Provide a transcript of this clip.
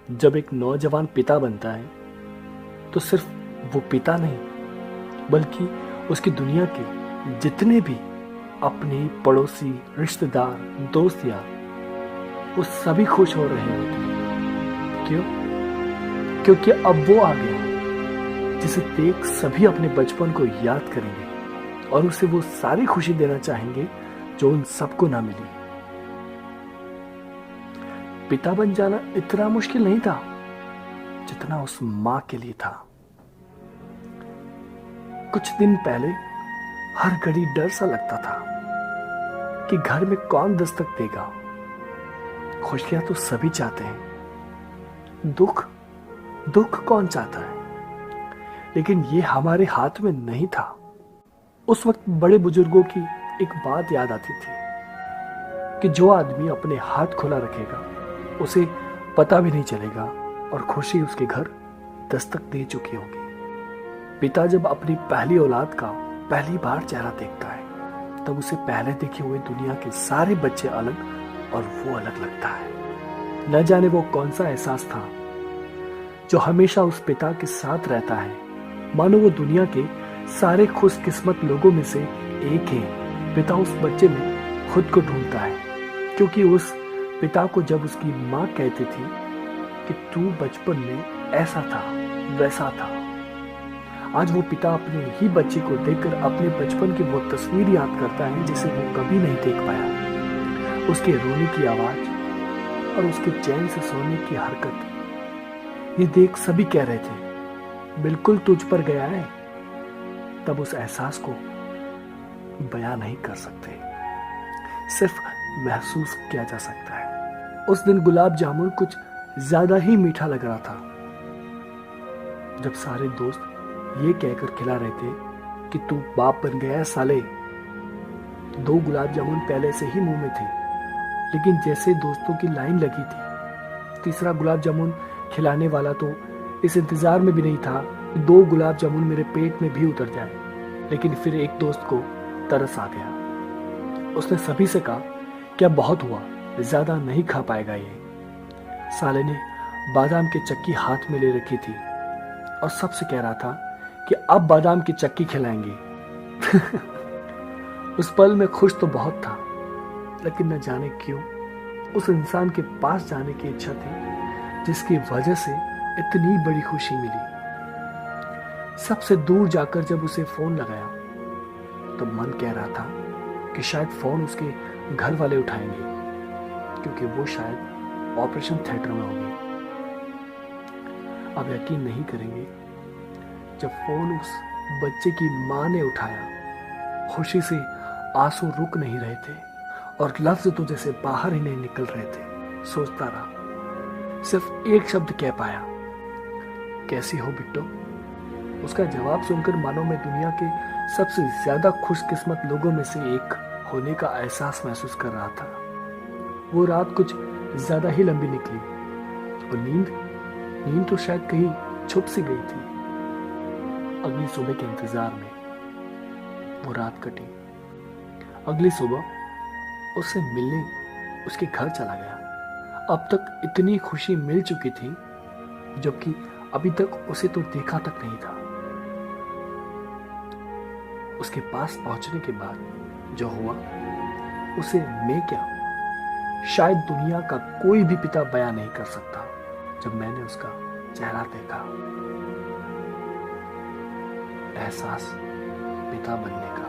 जब एक नौजवान पिता बनता है तो सिर्फ वो पिता नहीं बल्कि उसकी दुनिया के जितने भी अपने पड़ोसी, रिश्तेदार, दोस्त यार, वो सभी खुश हो रहे होते हैं। क्यों? क्योंकि अब वो आ गया जिसे देख सभी अपने बचपन को याद करेंगे और उसे वो सारी खुशी देना चाहेंगे जो उन सबको ना मिली। पिता बन जाना इतना मुश्किल नहीं था जितना उस मां के लिए था। कुछ दिन पहले हर घड़ी डर सा लगता था कि घर में कौन दस्तक देगा। खुशियां तो सभी चाहते हैं, दुख दुख कौन चाहता है, लेकिन ये हमारे हाथ में नहीं था। उस वक्त बड़े बुजुर्गों की एक बात याद आती थी कि जो आदमी अपने हाथ खुला रखेगा उसे पता भी नहीं चलेगा और खुशी उसके घर दस्तक दे चुकी होगी। पिता जब अपनी पहली औलाद का पहली बार चेहरा देखता है तब उसे पहले देखे हुए दुनिया के सारे बच्चे अलग और वो अलग लगता है। न जाने वो कौन सा एहसास था जो हमेशा उस पिता के साथ रहता है, मानो वो दुनिया के सारे खुशकिस्मत लोगों में से एक है। पिता उस बच्चे में खुद को ढूंढता है, क्योंकि उस पिता को जब उसकी माँ कहती थी कि तू बचपन में ऐसा था वैसा था, आज वो पिता अपने ही बच्चे को देखकर अपने बचपन की वो तस्वीर याद करता है जिसे वो कभी नहीं देख पाया। उसके रोने की आवाज और उसके चैन से सोने की हरकत, ये देख सभी कह रहे थे बिल्कुल तुझ पर गया है। तब उस एहसास को बयां नहीं कर सकते, सिर्फ महसूस किया जा सकता है। उस दिन गुलाब जामुन कुछ ज्यादा ही मीठा लग रहा था। जब सारे दोस्त ये कहकर खिला रहे थे कि तू बाप बन गया है साले। 2 गुलाब जामुन पहले से ही मुंह में थे, लेकिन जैसे दोस्तों की लाइन लगी थी, तीसरा गुलाब जामुन खिलाने वाला तो इस इंतजार में भी नहीं था कि 2 गुलाब जामुन मेरे पेट में भी उतर जाए। लेकिन फिर एक दोस्त को तरस आ गया। उसने सभी से कहा क्या बहुत हुआ, ज्यादा नहीं खा पाएगा ये। साले ने बादाम की चक्की हाथ में ले रखी थी और सबसे कह रहा था कि अब बादाम की चक्की खिलाएंगे। उस पल में खुश तो बहुत था, लेकिन न जाने क्यों उस इंसान के पास जाने की इच्छा थी जिसकी वजह से इतनी बड़ी खुशी मिली। सबसे दूर जाकर जब उसे फोन लगाया तो मन कह रहा था कि शायद फोन उसके घर वाले उठाएंगे, क्योंकि वो शायद ऑपरेशन थिएटर में होंगे। अब यकीन नहीं करेंगे, जब फोन उस बच्चे की मां ने उठाया, खुशी से आंसू रुक नहीं रहे थे और लफ्ज तो जैसे बाहर ही नहीं निकल रहे थे। सोचता रहा, सिर्फ एक शब्द कह पाया, कैसी हो बिट्टो। उसका जवाब सुनकर मानो मैं दुनिया के सबसे ज्यादा खुशकिस्मत लोगों में से एक होने का एहसास महसूस कर रहा था। वो रात कुछ ज्यादा ही लंबी निकली और नींद तो शायद कहीं छुप सी गई थी। अगली सुबह के इंतजार में वो रात कटी। अगली सुबह उससे मिलने उसके घर चला गया। अब तक इतनी खुशी मिल चुकी थी जबकि अभी तक उसे तो देखा तक नहीं था। उसके पास पहुंचने के बाद जो हुआ उसे मैं क्या, शायद दुनिया का कोई भी पिता बयां नहीं कर सकता। जब मैंने उसका चेहरा देखा, एहसास पिता बनने का